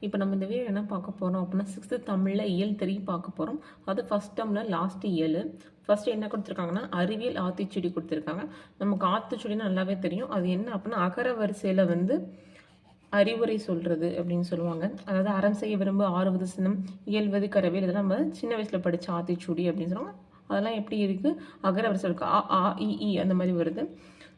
இப்போ நம்ம இந்த வீடியோ என்ன பார்க்க போகிறோம் அப்படின்னா 6th தமிழில் இயல் 3 பார்க்க போகிறோம். அது ஃபஸ்ட் டேர்மில் லாஸ்ட் இயல். ஃபஸ்ட்டு என்ன கொடுத்துருக்காங்கன்னா அறிவியல் ஆத்திச்சூடி கொடுத்துருக்காங்க. நமக்கு ஆத்திச்சூடின்னு நல்லாவே தெரியும். அது என்ன அப்படின்னா அகர வரிசையில் வந்து அறிவுரை சொல்கிறது அப்படின்னு சொல்லுவாங்க. அதாவது அறம் செய்ய விரும்ப ஆறுவது சினம் இயல்வது கரவேல் இதெல்லாம் நம்ம சின்ன வயசில் படித்த ஆத்திச்சூடி அப்படின்னு சொல்லுவாங்க. அதெல்லாம் எப்படி இருக்குது அகர வரிசை இருக்குது ஆ இ அந்த மாதிரி வருது.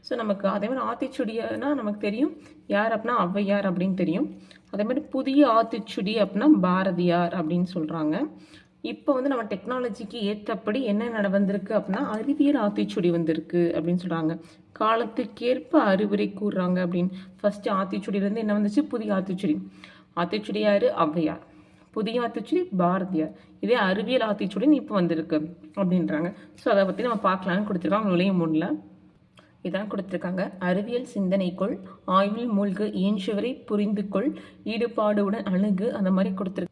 ஸோ நமக்கு அதே மாதிரி ஆத்திச்சுடினா நமக்கு தெரியும் யார் அப்படின்னா ஔவையார் அப்படின்னு தெரியும். அதே மாதிரி புதிய ஆத்திச்சுடி அப்படின்னா பாரதியார் அப்படின்னு சொல்கிறாங்க. இப்போ வந்து நம்ம டெக்னாலஜிக்கு ஏற்றபடி என்ன நடந்திருக்கு அப்படின்னா அறிவியல் ஆத்திச்சுடி வந்திருக்கு அப்படின்னு சொல்கிறாங்க. காலத்துக்கேற்ப அறிவுரை கூறுறாங்க அப்படின்னு. ஃபஸ்ட்டு ஆத்திச்சுடியிலேருந்து என்ன வந்துச்சு புதிய ஆத்திச்சுடி. ஆத்திச்சுடி யார் ஔவையார், புதிய ஆத்திச்சுடி பாரதியார், இதே அறிவியல் ஆத்திச்சுடின்னு இப்போ வந்திருக்கு அப்படின்றாங்க. ஸோ அதை பற்றி நம்ம பார்க்கலான்னு கொடுத்துருக்காங்க நுழைய முன்னில். இதான் கொடுத்துருக்காங்க. அறிவியல் சிந்தனைக்குள் ஆய்வில் மூழ்கு இயன்றவரை புரிந்து கொள் ஈடுபாடுடன் அணுகு அந்த மாதிரி கொடுத்துருக்கு.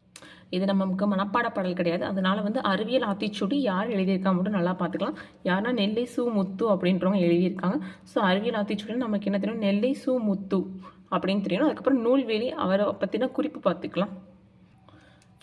இது நமக்கு மனப்பாட பாடல் கிடையாது. அதனால வந்து அறிவியல் ஆத்திச்சூடி யார் எழுதியிருக்காங்க மட்டும் நல்லா பார்த்துக்கலாம். யாருன்னா நெல்லை சு முத்து அப்படின்றவங்க எழுதியிருக்காங்க. ஸோ அறிவியல் ஆத்திச்சூடி நமக்கு என்ன தெரியும், நெல்லை சு முத்து அப்படின்னு தெரியும். அதுக்கப்புறம் நூல்வேலி அவரை பற்றின குறிப்பு பார்த்துக்கலாம்.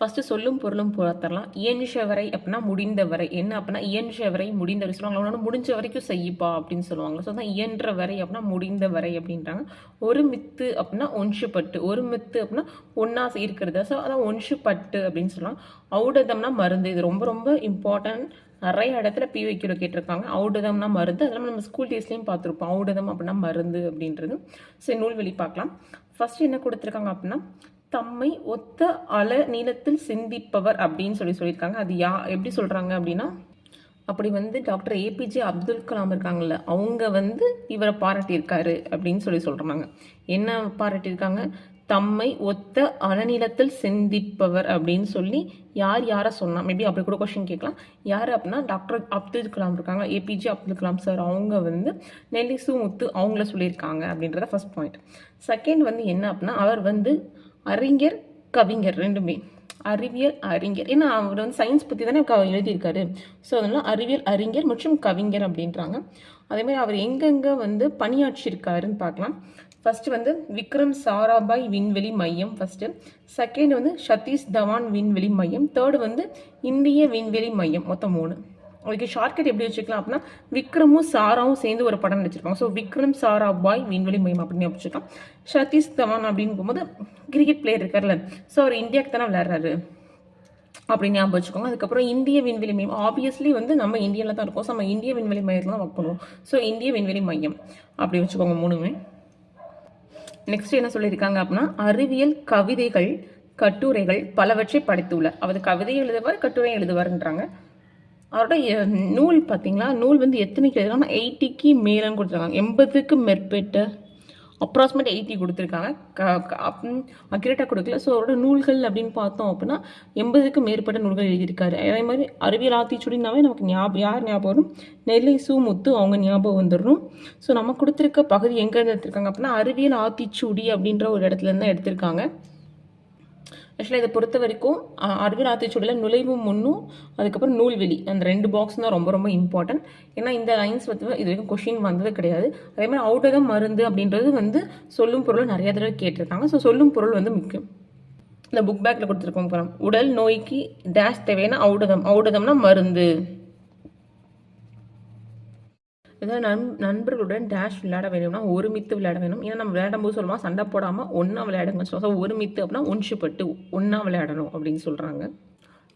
ஃபஸ்ட்டு சொல்லும் பொருளும் பார்த்தரலாம். இயன்றவரை அப்படின்னா முடிந்தவரை. என்ன அப்படின்னா இயன்றவரை முடிந்தவரை சொல்லுவாங்க. அவனோட முடிஞ்ச வரைக்கும் செய்யப்பா அப்படின்னு சொல்லுவாங்க. ஸோ தான் இயன்றவரை அப்படின்னா முடிந்தவரை அப்படின்றாங்க. ஒரு மித்து அப்படின்னா ஒன்றுபட்டு, ஒரு மித்து அப்படின்னா ஒன்றா இருக்கிறது. ஸோ அதான் ஒன்றுபட்டு அப்படின்னு சொல்லலாம். ஔடதம்னா மருந்து. இது ரொம்ப ரொம்ப இம்பார்ட்டன்ட். நிறைய இடத்துல PYQ கேட்டிருக்காங்க. ஔடதம்னா மருந்து. அதெல்லாம் நம்ம ஸ்கூல் டேஸ்லேயும் பார்த்துருப்போம். ஔடதம் அப்படின்னா மருந்து அப்படின்றது. சரி நூல்வெளி பார்க்கலாம். ஃபர்ஸ்ட் என்ன கொடுத்துருக்காங்க அப்படின்னா தம்மை ஒத்த அல நீளத்தில் சிந்திப்பவர் அப்படின்னு சொல்லியிருக்காங்க. அது எப்படி சொல்கிறாங்க அப்படின்னா அப்படி வந்து டாக்டர் APJ அப்துல் கலாம் இருக்காங்கல்ல அவங்க வந்து இவரை பாராட்டியிருக்காரு அப்படின்னு சொல்கிறாங்க. என்ன பாராட்டியிருக்காங்க, தம்மை ஒத்த அலநீளத்தில் சிந்திப்பவர் அப்படின்னு சொல்லி யாரை சொன்னா மேபி அப்படி கூட கொஸ்டின் கேட்கலாம். யார் அப்படின்னா டாக்டர் அப்துல் கலாம் இருக்காங்க, APJ அப்துல் கலாம் சார். அவங்க வந்து நெல்லை சு முத்து அவங்கள சொல்லியிருக்காங்க அப்படின்றத ஃபர்ஸ்ட் பாயிண்ட். செகண்ட் வந்து என்ன அப்படின்னா அவர் வந்து அறிஞர் கவிஞர் ரெண்டுமே. அறிவியல் அறிஞர், ஏன்னா அவர் வந்து சயின்ஸ் பற்றி தானே எழுதியிருக்காரு. ஸோ அதனால அறிவியல் அறிஞர் மற்றும் கவிஞர் அப்படின்றாங்க. அதேமாதிரி அவர் எங்கெங்கே வந்து பணியாற்றியிருக்காருன்னு பார்க்கலாம். ஃபர்ஸ்ட் வந்து விக்ரம் சாராபாய் விண்வெளி மையம் ஃபர்ஸ்ட்டு. செகண்ட் வந்து சதீஷ் தவான் விண்வெளி மையம். தேர்டு வந்து இந்திய விண்வெளி மையம். மொத்தம் 3. அதுக்கு ஷார்ட்கட் எப்படி வச்சுக்கலாம் அப்படின்னா விக்ரமும் சாராவும் சேர்ந்து ஒரு படம் நடிச்சிருப்பாங்க. ஸோ விக்ரம் சாராபாய் விண்வெளி மையம் அப்படின்னு வச்சுக்கலாம். சதீஷ் தவான் அப்படின்னு போகும்போது கிரிக்கெட் பிளேயர் இருக்கார்ல, ஸோ அவர் இந்தியாவுக்கு தானே விளையாடுறாரு அப்படின்னு ஞாபகம் வச்சுக்கோங்க. அதுக்கப்புறம் இந்திய விண்வெளி மையம் ஆப்வியஸ்லி வந்து நம்ம இந்தியாவில் தான் இருக்கோம். ஸோ நம்ம இந்திய விண்வெளி மையத்தில் தான் ஒர்க் பண்ணுவோம். ஸோ இந்திய விண்வெளி மையம் அப்படி வச்சுக்கோங்க 3மே. நெக்ஸ்ட் என்ன சொல்லியிருக்காங்க அப்படின்னா அறிவியல் கவிதைகள் கட்டுரைகள் பலவற்றை படைத்துள்ளார். அவர் கவிதை எழுதுவார் கட்டுரை எழுதுவார்ன்றாங்க. அவரோட நூல் பார்த்தீங்களா, நூல் வந்து எத்தனைக்கு எழுதுறாங்கன்னா 80க்கு மேலேன்னு கொடுத்துருக்காங்க. 80க்கு மேற்பட்ட அப்ராக்சிமேட் 80 கொடுத்துருக்காங்க. அக்யூரேட்டாக கொடுக்கல. ஸோ அவரோட நூல்கள் அப்படின்னு பார்த்தோம் அப்படின்னா 80க்கு மேற்பட்ட நூல்கள் எழுதியிருக்காரு. அதே மாதிரி அறிவியல் ஆத்திச்சூடினாவே நமக்கு யார் ஞாபகம் வரும், நெல்லை சு முத்து அவங்க ஞாபகம் வந்துடணும். ஸோ நம்ம கொடுத்துருக்க பகுதி எங்கேருந்து எடுத்திருக்காங்க அப்படின்னா அறிவியல் ஆத்திச்சூடி அப்படின்ற ஒரு இடத்துலேருந்து தான் எடுத்திருக்காங்க. ஆக்சுவலாக இதை பொறுத்த வரைக்கும் அறிவியல் ஆத்திச்சூடியில் நுழைவு முன்னும் அதுக்கப்புறம் நூல்வெளி அந்த 2 பாக்ஸ் தான் ரொம்ப ரொம்ப இம்பார்ட்டன்ட். ஏன்னா இந்த லைன்ஸ் வந்து இது வரைக்கும் கொஷின் வந்தது கிடையாது. அதே மாதிரி ஔடதம் மருந்து அப்படின்றது வந்து சொல்லும் பொருள் நிறைய தடவை கேட்டிருக்காங்க. ஸோ சொல்லும் பொருள் வந்து முக்கியம். இந்த புக் பேக்கில் கொடுத்துருக்கோம். உடல் நோய்க்கு டேஷ் தேவையான ஔடதம்னா மருந்து. ஏதாவது நண்பர்களுடன் டேஷ் விளையாட வேணும்னா ஒரு மித்து விளையாட வேணும். ஏன்னா நம்ம விளையாடும் போது சொல்லுவோம் சண்டை போடாமல் ஒன்றா விளையாடுங்கன்னு சொல்லுவோம். ஸோ ஒரு மித்து அப்படின்னா ஒன்றுபட்டு ஒன்றா விளையாடணும் அப்படின்னு சொல்கிறாங்க.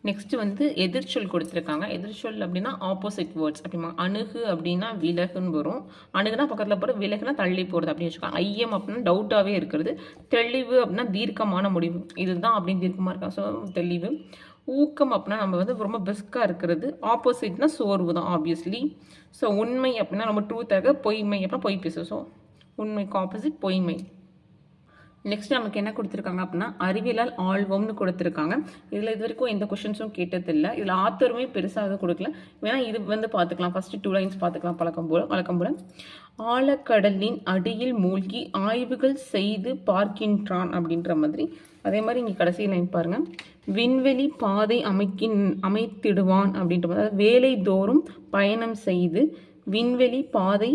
நெக்ஸ்ட் வந்து எதிர்ச்சொல் கொடுத்துருக்காங்க. எதிர்ச்சொல் அப்படின்னா ஆப்போசிட் வேர்ட்ஸ் அப்படிமா. அணுகு அப்படின்னா விலகுன்னு வரும். அணுகுனா பக்கத்தில் போகிற, விலகுனா தள்ளி போகிறது அப்படின்னு வச்சுக்கோங்க. ஐயம் அப்படின்னா டவுட்டாகவே இருக்கிறது. தெளிவு அப்படின்னா தீர்க்கமான முடிவு, இதுதான் அப்படின்னு தீர்க்கமாக இருக்கா. ஸோ தெளிவு. ஊக்கம் அப்படின்னா நம்ம வந்து ரொம்ப பெஸ்க்காக இருக்கிறது. ஆப்போசிட்னா சோர்வு தான் ஆப்வியஸ்லி. ஸோ உண்மை அப்படின்னா நம்ம ட்ரூத்தாக, பொய்மை அப்படின்னா பொய் பேசு. ஸோ உண்மைக்கு ஆப்போசிட் பொய்மை. நெக்ஸ்ட் நமக்கு என்ன கொடுத்துருக்காங்க அப்படின்னா அறிவியலால் ஆழ்வோம்னு கொடுத்துருக்காங்க. இதில் இது வரைக்கும் எந்த கொஷின்ஸும் கேட்டதில்லை. இதில் ஆத்தருமே பெருசாக கொடுக்கல. வேணா இது வந்து பார்த்துக்கலாம். ஃபர்ஸ்ட் 2 லைன்ஸ் பார்த்துக்கலாம். வழக்கம் போல ஆழக்கடலின் அடியில் மூழ்கி ஆய்வுகள் செய்து பார்க்கின்றான் அப்படின்ற மாதிரி. அதே மாதிரி இங்கே கடைசி லைன் பாருங்க, விண்வெளி பாதை அமைத்திடுவான் அப்படின்ற மாதிரி. அதாவது வேலை தோறும் பயணம் செய்து விண்வெளி பாதை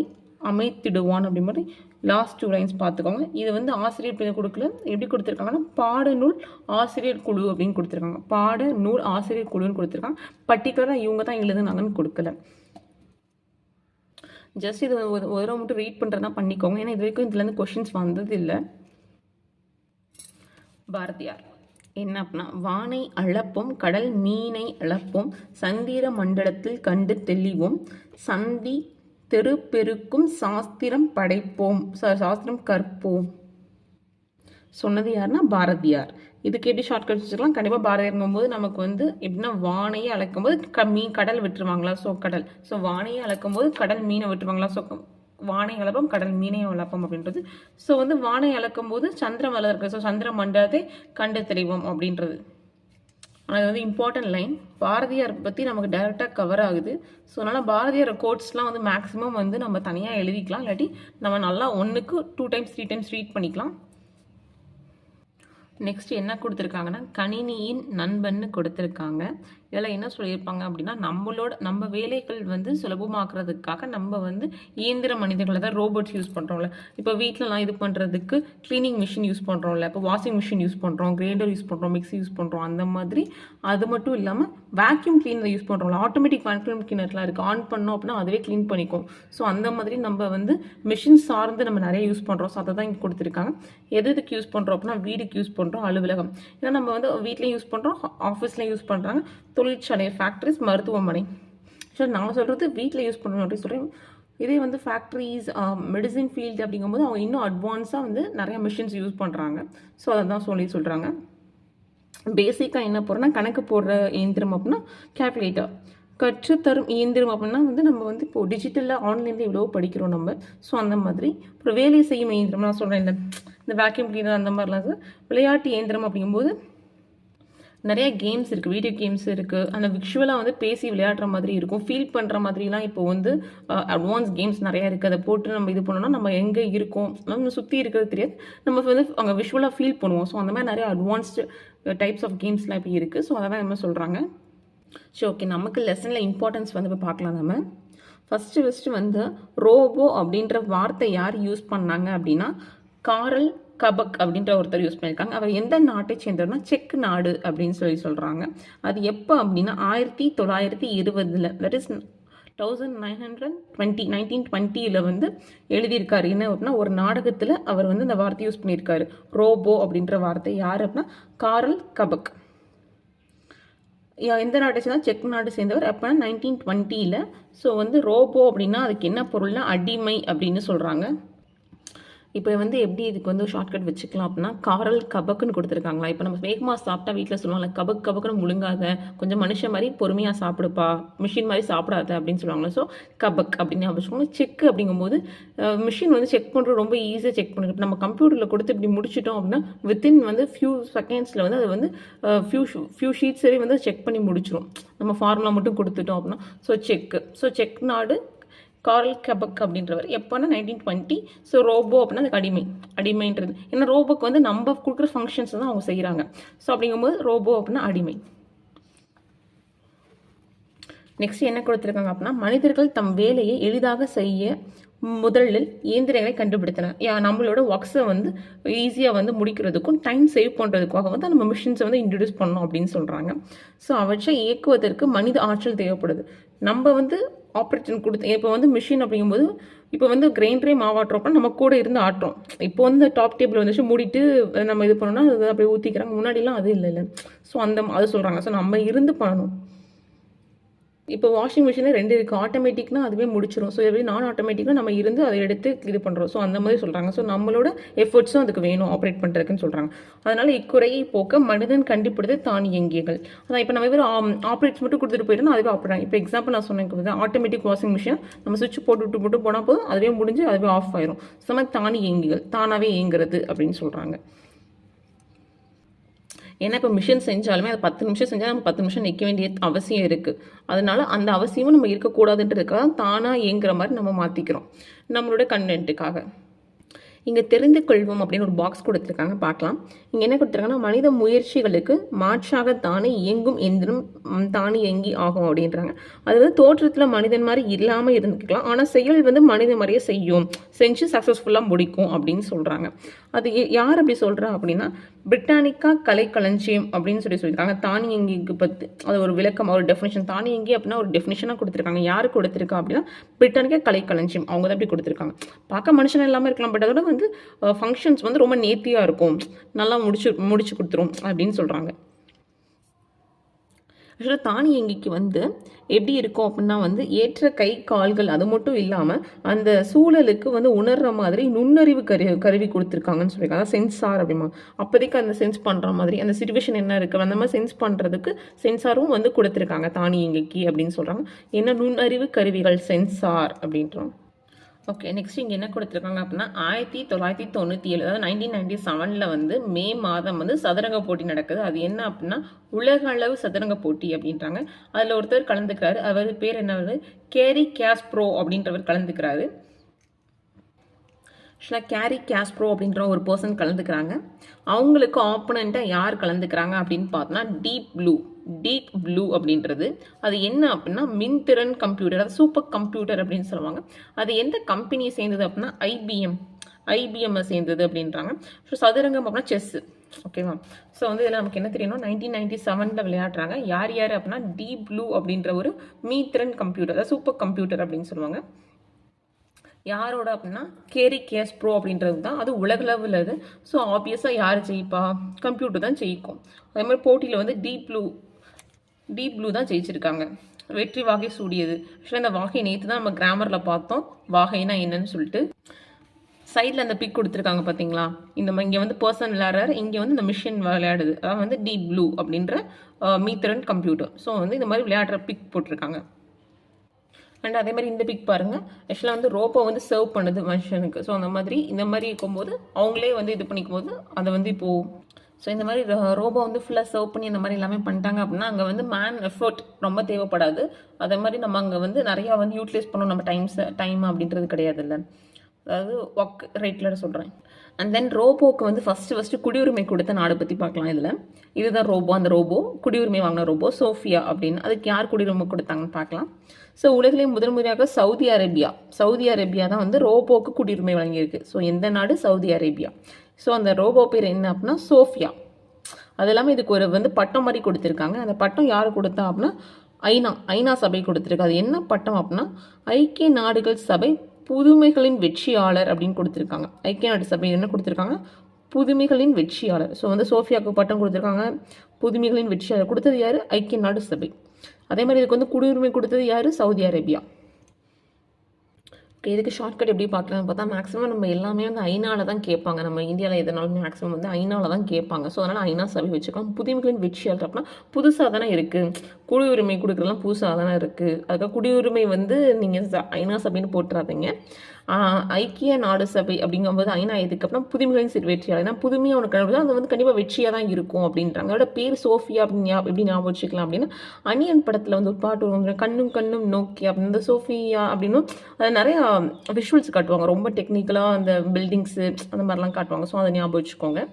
அமைத்திடுவான் அப்படி மாதிரி லாஸ்ட் 2 லைன்ஸ் பார்த்துக்கோங்க. இது வந்து ஆசிரியர் பேர் கொடுக்கல, எப்படி கொடுத்துருக்காங்கன்னா பாடநூல் ஆசிரியர் குழு அப்படின்னு கொடுத்துருக்காங்க. பாடநூல் ஆசிரியர் குழுன்னு கொடுத்துருக்காங்க. பர்டிகுலராக இவங்க தான் எழுதுனாங்கன்னு கொடுக்கல. ஜஸ்ட் இது ஒரு தடவை மட்டும் ரீட் பண்ணுறதா பண்ணிக்கோங்க, ஏன்னா இது வரைக்கும் இதுலேருந்து கொஷின்ஸ் வந்தது இல்லை. பாரதியார் என்ன அப்படின்னா, வானை அளப்போம் கடல் மீனை அளப்போம் சந்திர மண்டலத்தில் கண்டு தெளிவோம் சந்தி தெரு பெருக்கும் சாஸ்திரம் படைப்போம் சாஸ்திரம் கற்போம். சொன்னது யாருன்னா பாரதியார். இதுக்கு எப்படி ஷார்ட்கட் வச்சுக்கலாம், கண்டிப்பாக பாரதியாருங்கும் போது நமக்கு வந்து எப்படின்னா வானையே அளக்கும் போது மீன் கடல் விட்டுருவாங்களா, ஸோ கடல். ஸோ வானையே அளக்கும் போது கடல் மீனை விட்டுருவாங்களா, ஸோ வானை அளப்பம் கடல் மீனை அளப்பம் அப்படின்றது. ஸோ வந்து வானை அளக்கும் போது சந்திரம் வளர இருக்கு, ஸோ சந்திர மண்டலத்தை கண்டு தெளிவோம் அப்படின்றது. அது வந்து இம்பார்ட்டன்ட் லைன். பாரதியார் பற்றி நமக்கு டைரெக்டாக கவர் ஆகுது. ஸோ அதனால் பாரதியார் கோட்ஸ்லாம் வந்து மேக்ஸிமம் வந்து நம்ம தனியாக எழுதிக்கலாம், இல்லாட்டி நம்ம நல்லா 1க்கு 2 டைம்ஸ் 3 டைம்ஸ் ரீட் பண்ணிக்கலாம். நெக்ஸ்ட் என்ன கொடுத்துருக்காங்கன்னா, கணினியின் நண்பன்னு கொடுத்துருக்காங்க. இதில் என்ன சொல்லியிருப்பாங்க அப்படின்னா, நம்ம வேலைகள் வந்து சுலபமாக்குறதுக்காக நம்ம வந்து இயந்திர மனிதர்களை தான் ரோபோட்ஸ் யூஸ் பண்ணுறோம்ல. இப்போ வீட்டிலலாம் இது பண்ணுறதுக்கு க்ளீனிங் மிஷின் யூஸ் பண்ணுறோம்ல, இப்போ வாஷிங் மிஷின் யூஸ் பண்ணுறோம், கிரைண்டர் யூஸ் பண்ணுறோம், மிக்ஸி யூஸ் பண்ணுறோம். அந்த மாதிரி அது மட்டும் இல்லாமல் வேக்யூம் கிளீனர் யூஸ் பண்ணுறோம்ல, ஆட்டோமேட்டிக் வேக்யூம் கிளீனர்லாம் இருக்குது. ஆன் பண்ணோம் அப்படின்னா அதுவே க்ளீன் பண்ணிக்கும். ஸோ அந்த மாதிரி நம்ம வந்து மிஷின் சார்ந்து நம்ம நிறைய யூஸ் பண்ணுறோம். ஸோ அதை தான் இங்கே கொடுத்துருக்காங்க. எதுக்கு யூஸ் பண்ணுறோம் அப்படின்னா, வீடுக்கு யூஸ் பண்ணுறோம், அலுவலகம். ஏன்னா நம்ம வந்து வீட்லேயும் யூஸ் பண்ணுறோம், ஆஃபீஸ்லேயும் யூஸ் பண்ணுறாங்க, தொழிற்சாலை, ஃபேக்ட்ரிஸ், மருத்துவமனை. ஸோ நான் சொல்கிறது வீட்டில் யூஸ் பண்ணணும் அப்படின்னு சொல்கிறேன். இதே வந்து ஃபேக்ட்ரிஸ், மெடிசின் ஃபீல்டு அப்படிங்கும்போது அவங்க இன்னும் அட்வான்ஸாக வந்து நிறைய மிஷின்ஸ் யூஸ் பண்ணுறாங்க. ஸோ அதை தான் சொல்கிறாங்க. பேசிக்காக என்ன போடுறோன்னா, கணக்கு போடுற இயந்திரம் அப்படின்னா கேல்குலேட்டர். கற்றுத்தரும் இயந்திரம் அப்படின்னா வந்து நம்ம வந்து இப்போது டிஜிட்டலில் ஆன்லைனில் எவ்வளோ படிக்கிறோம் நம்ம. ஸோ அந்த மாதிரி அப்புறம் வேலை செய்யும் இயந்திரம் நான் சொல்கிறேன், இந்த வேக்யூம் கிளீனர் அந்த மாதிரிலாம். விளையாட்டு இயந்திரம் அப்படிங்கும்போது நிறைய கேம்ஸ் இருக்குது, வீடியோ கேம்ஸ் இருக்குது. அந்த விஷுவலாக வந்து பேசி விளையாடுற மாதிரி இருக்கும், ஃபீல் பண்ணுற மாதிரிலாம் இப்போ வந்து அட்வான்ஸ் கேம்ஸ் நிறையா இருக்குது. அதை போட்டு நம்ம இது பண்ணோம்னா நம்ம எங்கே இருக்கோம், நம்ம சுற்றி இருக்கிறது தெரியாது, நம்ம வந்து அங்கே விஷுவலாக ஃபீல் பண்ணுவோம். ஸோ அந்த மாதிரி நிறைய அட்வான்ஸ்டு டைப்ஸ் ஆஃப் கேம்ஸ்லாம் இப்போ இருக்குது. ஸோ அதை தான் நம்ம சொல்கிறாங்க. சரி, ஓகே, நமக்கு லெசனில் இம்பார்ட்டன்ஸ் வந்து இப்போ பார்க்கலாம். நம்ம ஃபஸ்ட்டு வந்து ரோபோ அப்படின்ற வார்த்தை யார் யூஸ் பண்ணாங்க அப்படின்னா, காரல் கபக் அப்படின்ற ஒருத்தர் யூஸ் பண்ணியிருக்காங்க. அவர் எந்த நாட்டை சேர்ந்தவர்னா செக் நாடு அப்படின்னு சொல்கிறாங்க. அது எப்போ அப்படின்னா 1920, தட் இஸ் 1920 வந்து எழுதியிருக்காரு. என்ன அப்படின்னா, ஒரு நாடகத்தில் அவர் வந்து இந்த வார்த்தை யூஸ் பண்ணியிருக்காரு, ரோபோ அப்படின்ற வார்த்தை. யார் அப்படின்னா காரல் கபக். எந்த நாட்டை சேர்ந்தா, செக் நாடு சேர்ந்தவர். அப்போ 1920. ஸோ வந்து ரோபோ அப்படின்னா அதுக்கு என்ன பொருள்னா அடிமை அப்படின்னு சொல்கிறாங்க. இப்போ வந்து எப்படி இதுக்கு வந்து ஷார்ட்கட் வச்சுக்கலாம் அப்படின்னா, காரல் கபக்குன்னு கொடுத்துருக்காங்களா. இப்போ நம்ம வேகமாக சாப்பிட்டா வீட்டில் சொல்லுவாங்கல்ல, கபக்குன்னு முழுங்காத, கொஞ்சம் மனுஷன் மாதிரி பொறுமையாக சாப்பிடுப்பா, மிஷின் மாதிரி சாப்பிடாத அப்படின்னு சொல்லுவாங்களா. ஸோ கபக் அப்படின்னு வச்சுக்கோங்க. செக் அப்படிங்கும்போது மிஷின் வந்து செக் பண்ணுறது ரொம்ப ஈஸியாக செக் பண்ணுறது. நம்ம கம்ப்யூட்டரில் கொடுத்து இப்படி முடிச்சிட்டோம் அப்படின்னா வித்தின் வந்து ஃபியூ செகண்ட்ஸில் வந்து அது வந்து ஃபியூ ஷீட்ஸே வந்து செக் பண்ணி முடிச்சிடும், நம்ம ஃபார்முலா மட்டும் கொடுத்துட்டோம் அப்படின்னா. ஸோ செக் நாடு காரல் கபக் அப்படின்றவர் எப்போனா 1920. ஸோ ரோபோ அப்படின்னா அதுக்கு அடிமைன்றது. ஏன்னா ரோபோக்கு வந்து நம்ம கொடுக்குற ஃபங்க்ஷன்ஸ் தான் அவங்க செய்கிறாங்க. ஸோ அப்படிங்கும்போது ரோபோ அப்படின்னா அடிமை. நெக்ஸ்ட் என்ன கொடுத்துருக்காங்க அப்படின்னா, மனிதர்கள் தம் வேலையை எளிதாக செய்ய முதலில் இயந்திரங்களை கண்டுபிடித்தனர். நம்மளோட ஒர்க்ஸை வந்து ஈஸியாக வந்து முடிக்கிறதுக்கும் டைம் சேவ் பண்ணுறதுக்காக வந்து நம்ம மிஷின்ஸை வந்து இன்ட்ரடியூஸ் பண்ணோம் அப்படின்னு சொல்கிறாங்க. ஸோ அவற்றை இயக்குவதற்கு மனித ஆற்றல் தேவைப்படுது. நம்ம வந்து ஆப்ரேஷன் கொடுத்து, இப்போ வந்து மிஷின் அப்படிங்கும்போது இப்போ வந்து கிரைண்டரே மாவாட்டுறப்ப நம்ம கூட இருந்து ஆட்டுறோம். இப்போ வந்து டாப் டேபிள் வந்துச்சு மூடிட்டு நம்ம இது பண்ணோம்னா அது அப்படியே ஊற்றிக்கிறாங்க. முன்னாடிலாம் அது இல்லை. ஸோ அது சொல்கிறாங்க. ஸோ நம்ம இருந்து பண்ணணும். இப்போ வாஷிங் மிஷினில் 2 இருக்குது. ஆட்டோமேட்டிக்னா அதுவே முடிச்சிடும். ஸோ எப்படி நான் ஆட்டோமேட்டிக்காக நம்ம இருந்து அதை எடுத்து இது பண்ணுறோம். ஸோ அந்த மாதிரி சொல்கிறாங்க. ஸோ நம்மளோட எஃபர்ட்ஸும் அதுக்கு வேணும் ஆப்ரேட் பண்ணுறதுக்குன்னு சொல்கிறாங்க. அதனால் இக்குறையை போக்க மனிதன் கண்டுபிடித்து தானியங்கிகள். அதான் இப்போ நம்ம ஆப்ரேட்ஸ் மட்டும் கொடுத்துட்டு போயிட்டோம்னா அதுவே ஆப்ரேட். இப்போ எக்ஸாம்பிள் நான் சொன்னேன், ஆட்டோமேட்டிக் வாஷிங் மிஷின் நம்ம சுவிட்ச் போட்டு போனால் போதும், அதுவே முடிஞ்சு அதுவே ஆஃப் ஆயிரும். ஸோ மாதிரி தானியங்கிகள், தானாகவே இயங்குறது அப்படின்னு சொல்கிறாங்க. ஏன்னா இப்போ மிஷின் செஞ்சாலுமே அது 10 நிமிஷம் செஞ்சால் நம்ம 10 நிமிஷம் நிற்க வேண்டிய அவசியம் இருக்குது. அதனால அந்த அவசியமும் நம்ம இருக்கக்கூடாதுன்றதுக்காக தானாக இயங்குற மாதிரி நம்ம மாற்றிக்கிறோம் நம்மளோட கண்டென்ட்டுக்காக. இங்கே தெரிந்து கொள்வோம் அப்படின்னு ஒரு பாக்ஸ் கொடுத்துருக்காங்க, பார்க்கலாம். இங்கே என்ன கொடுத்துருக்காங்கன்னா, மனித முயற்சிகளுக்கு மாற்றாக தானே இயங்கும் எந்திரம் தானே இயங்கி ஆகும் அப்படின்றாங்க. அது வந்து தோற்றத்தில் மனிதன் மாதிரி இல்லாமல் இருந்துக்கலாம், ஆனால் செயல் வந்து மனித மாதிரியே செஞ்சு சக்ஸஸ்ஃபுல்லாக முடிக்கும் அப்படின்னு சொல்கிறாங்க. அது யார் அப்படி சொல்கிறா அப்படின்னா, பிரிட்டானிக்கா கலைக்களஞ்சியம் அப்படின்னு சொல்லியிருக்காங்க. தானியங்கிக்கு பற்றி அது ஒரு விளக்கம், ஒரு டெஃபினேஷன். தானியங்கி அப்படின்னா ஒரு டெஃபினேஷனாக கொடுத்துருக்காங்க. யார் கொடுத்துருக்கா அப்படின்னா, பிரிட்டானிக்கா கலைக்களஞ்சியம், அவங்க தான் அப்படி கொடுத்துருக்காங்க. பார்க்க மனுஷன் இல்லாமல் இருக்கலாம், பட் அதோட வந்து ஃபங்க்ஷன்ஸ் வந்து ரொம்ப நேர்த்தியாக இருக்கும், நல்லா முடிச்சு கொடுத்துரும் அப்படின்னு சொல்கிறாங்க. ஆக்சுவலாக தானியங்கிக்கு வந்து எப்படி இருக்கும் அப்படின்னா வந்து ஏற்ற கை கால்கள் அது மட்டும் இல்லாமல் அந்த சூழலுக்கு வந்து உணர்கிற மாதிரி நுண்ணறிவு கருவி கொடுத்துருக்காங்கன்னு சொல்லியிருக்காங்க. அதாவது சென்சார் அப்படிமா, அப்போதைக்கு அந்த சென்ஸ் பண்ணுற மாதிரி அந்த சிச்சுவேஷன் என்ன இருக்குது அந்த மாதிரி சென்ஸ் பண்ணுறதுக்கு சென்சாரும் வந்து கொடுத்துருக்காங்க தானியங்கிக்கு அப்படின்னு சொல்கிறாங்க. என்ன நுண்ணறிவு கருவிகள், சென்சார் அப்படின்றோம். ஓகே, நெக்ஸ்ட் இங்கே என்ன கொடுத்துருக்காங்க அப்படின்னா 1997, அதாவது 1997 வந்து மே மாதம் வந்து சதுரங்க போட்டி நடக்குது. அது என்ன அப்படின்னா உலக அளவு சதுரங்க போட்டி அப்படின்றாங்க. அதில் ஒருத்தர் கலந்துக்கிறாரு, அவர் பேர் என்ன வருது, கேரி காஸ்ப்ரோ அப்படின்றவர் கலந்துக்கிறாரு. ஆக்சுவலாக கேரி காஸ்ப்ரோ அப்படின்ற ஒரு பர்சன் கலந்துக்கிறாங்க. அவங்களுக்கு ஆப்போனண்ட்டாக யார் கலந்துக்கிறாங்க அப்படின்னு பார்த்தோன்னா டீப் ப்ளூ அப்படின்றது அது என்ன அப்படின்னா மின்திறன் கம்ப்யூட்டர், அது சூப்பர் கம்ப்யூட்டர் அப்படின்னு சொல்லுவாங்க. அது எந்த கம்பெனியை சேர்ந்தது அப்படின்னா ஐபிஎம்ஐ சேர்ந்தது அப்படின்றாங்க. ஸோ சதுரங்கம் அப்படின்னா செஸ்ஸு, ஓகேவா. ஸோ வந்து இதில் நமக்கு என்ன தெரியணும், 1997 விளையாடுறாங்க. யார் அப்படின்னா டீப் ப்ளூ அப்படின்ற ஒரு மீத்திறன் கம்ப்யூட்டர், அதாவது சூப்பர் கம்ப்யூட்டர் அப்படின்னு சொல்லுவாங்க. யாரோட அப்படின்னா கேரி காஸ்ப்ரோ அப்படின்றது தான், அது உலகளவில் இது. ஸோ ஆப்வியஸாக யார் ஜெயிப்பா, கம்ப்யூட்டர் தான் ஜெயிக்கும். அதே மாதிரி போட்டியில் வந்து டீப் ப்ளூ தான் ஜெயிச்சிருக்காங்க, வெற்றி வாகை சூடியது. ஆக்சுவலாக இந்த வாகை நேற்று தான் நம்ம கிராமரில் பார்த்தோம், வாகைனா என்னன்னு சொல்லிட்டு. சைடில் அந்த பிக் கொடுத்துருக்காங்க பார்த்தீங்களா, இங்கே வந்து பர்சன் விளையாடுறாரு, இங்கே வந்து இந்த மிஷின் விளையாடுது, அதாவது வந்து டீப் ப்ளூ அப்படின்ற மீத்திறன் கம்ப்யூட்டர். ஸோ வந்து இந்த மாதிரி விளையாடுற பிக் போட்டிருக்காங்க. அண்ட் அதே மாதிரி இந்த பிக் பாருங்கள், ஆக்சுவலாக வந்து ரோபோ வந்து சர்வ் பண்ணுது மனுஷனுக்கு. ஸோ அந்த மாதிரி இந்த மாதிரி இருக்கும்போது அவங்களே வந்து இது பண்ணிக்கும் போது அதை வந்து இப்போது ஸோ இந்த மாதிரி ரோபோ வந்து ஃபுல்லாக சர்வ் பண்ணி இந்த மாதிரி எல்லாமே பண்ணிட்டாங்க அப்படின்னா அங்கே வந்து மேன் எஃபர்ட் ரொம்ப தேவைப்படாது. அதே மாதிரி நம்ம அங்கே வந்து நிறையா வந்து யூட்டிலைஸ் பண்ணணும் நம்ம டைம் அப்படின்றது கிடையாது இல்லை, அதாவது ஒர்க் ரேட்டில் சொல்கிறேன். அண்ட் தென் ரோபோக்கு வந்து ஃபஸ்ட்டு குடியுரிமை கொடுத்த நாடு பற்றி பார்க்கலாம். இதுதான் ரோபோ, அந்த ரோபோ குடியுரிமை வாங்கின ரோபோ சோஃபியா அப்படின்னு. அதுக்கு யார் குடியுரிமை கொடுத்தாங்கன்னு பார்க்கலாம். ஸோ உலகிலே முதன்முறையாக சவுதி அரேபியா தான் வந்து ரோபோக்கு குடியுரிமை வழங்கியிருக்கு. ஸோ எந்த நாடு, சவுதி அரேபியா. ஸோ அந்த ரோபோ பேர் என்ன அப்படின்னா சோஃபியா. அது இல்லாமல் இதுக்கு ஒரு வந்து பட்டம் மாதிரி கொடுத்துருக்காங்க. அந்த பட்டம் யார் கொடுத்தா அப்படின்னா ஐநா சபை கொடுத்துருக்கு. அது என்ன பட்டம் அப்படின்னா ஐக்கிய நாடுகள் சபை புதுமைகளின் வெற்றியாளர் அப்படின்னு கொடுத்துருக்காங்க. ஐக்கிய நாடு சபை என்ன கொடுத்துருக்காங்க, புதுமைகளின் வெற்றியாளர். ஸோ வந்து சோஃபியாவுக்கு பட்டம் கொடுத்துருக்காங்க, புதுமைகளின் வெற்றியாளர். கொடுத்தது யார், ஐக்கிய நாடு சபை. அதே மாதிரி இதுக்கு வந்து குடியுரிமை கொடுத்தது யார், சவுதி அரேபியா. ஓகே, இதுக்கு ஷார்ட்கட் எப்படி பார்க்கலாம்னு பார்த்தா மேக்ஸிமம் நம்ம எல்லாமே வந்து ஐநால தான் கேட்பாங்க. நம்ம இந்தியாவில் எதனாலும் மேக்ஸிமம் வந்து ஐநால தான் கேட்பாங்க. ஸோ அதனால் ஐநா சபை வச்சுக்கலாம். புதுமைகளின் வெற்றியாளர் அப்படின்னா புதுசாக தானே இருக்குது, குடியுரிமை கொடுக்குறதுலாம் புதுசாக தானே இருக்குது. அதுக்காக குடியுரிமை வந்து நீங்கள் ஐநா சபைன்னு போட்டுறாதீங்க. ஐக்கிய நாடு சபை அப்படிங்கும்போது ஐநா எதுக்கு அப்படின்னா புதுமைகளின் வெற்றியாளர். ஏன்னா புதுமையாக ஒன்று கண்டுபிடிச்சா அது வந்து கண்டிப்பாக வெற்றியாக தான் இருக்கும் அப்படின்றாங்க. அதோட பேர் சோஃபியா அப்படின்னு எப்படி ஞாபகம் வச்சுக்கலாம் அப்படின்னா அனியன் படத்தில் வந்து ஒரு பாட்டு வருவாங்க, கண்ணும் நோக்கி அப்படின்னு சோஃபியா அப்படின்னு அது நிறையா விஷுவல்ஸ் காட்டுவாங்க, ரொம்ப டெக்னிக்கலாக அந்த பில்டிங்ஸு அந்த மாதிரிலாம் காட்டுவாங்க. ஸோ அதை ஞாபகம் வச்சுக்கோங்க.